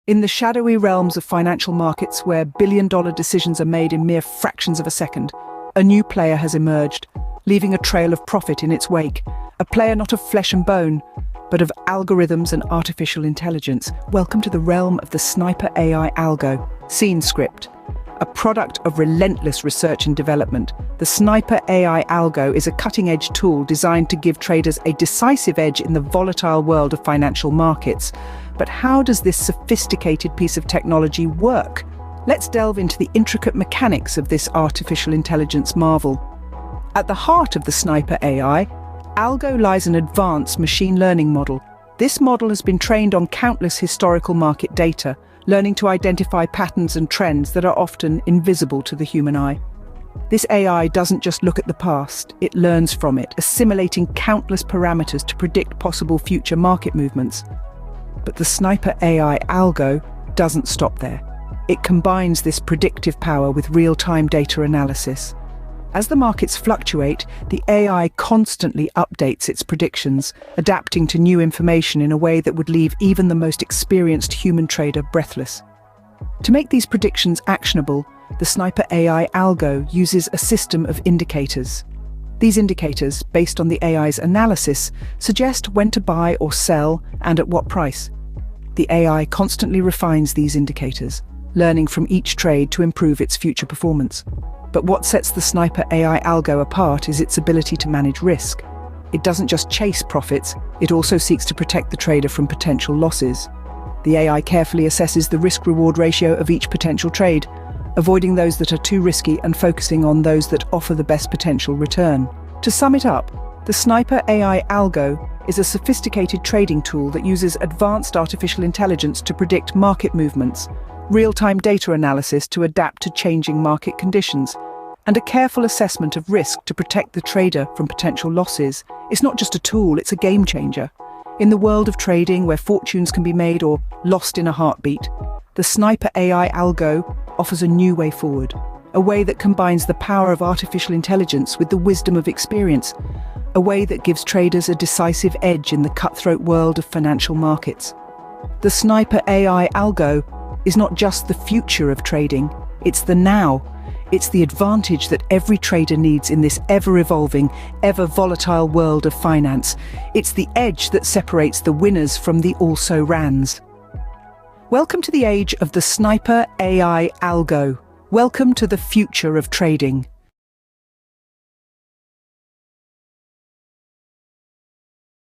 In the shadowy realms of financial markets where billion-dollar decisions are made in mere fractions of a second, a new player has emerged, leaving a trail of profit in its wake. A player not of flesh and bone, but of algorithms and artificial intelligence. Welcome to the realm of the Sniper AI Algo, scene script. A product of relentless research and development, the Sniper AI Algo is a cutting-edge tool designed to give traders a decisive edge in the volatile world of financial markets. But how does this sophisticated piece of technology work? Let's delve into the intricate mechanics of this artificial intelligence marvel. At the heart of the Sniper AI Algo lies an advanced machine learning model. This model has been trained on countless historical market data, learning to identify patterns and trends that are often invisible to the human eye. This AI doesn't just look at the past, it learns from it, assimilating countless parameters to predict possible future market movements. But the Sniper AI Algo doesn't stop there. It combines this predictive power with real-time data analysis. As the markets fluctuate, the AI constantly updates its predictions, adapting to new information in a way that would leave even the most experienced human trader breathless. To make these predictions actionable, the Sniper AI Algo uses a system of indicators. These indicators, based on the AI's analysis, suggest when to buy or sell and at what price. The AI constantly refines these indicators, learning from each trade to improve its future performance. But what sets the Sniper AI Algo apart is its ability to manage risk. It doesn't just chase profits, it also seeks to protect the trader from potential losses. The AI carefully assesses the risk-reward ratio of each potential trade, avoiding those that are too risky and focusing on those that offer the best potential return. To sum it up, the Sniper AI Algo is a sophisticated trading tool that uses advanced artificial intelligence to predict market movements, real-time data analysis to adapt to changing market conditions, and a careful assessment of risk to protect the trader from potential losses. It's not just a tool, it's a game changer. In the world of trading, where fortunes can be made or lost in a heartbeat, the Sniper AI Algo offers a new way forward, a way that combines the power of artificial intelligence with the wisdom of experience, a way that gives traders a decisive edge in the cutthroat world of financial markets. The Sniper AI Algo is not just the future of trading, it's the now. It's the advantage that every trader needs in this ever-evolving, ever-volatile world of finance. It's the edge that separates the winners from the also-rans. Welcome to the age of the Sniper AI Algo. Welcome to the future of trading.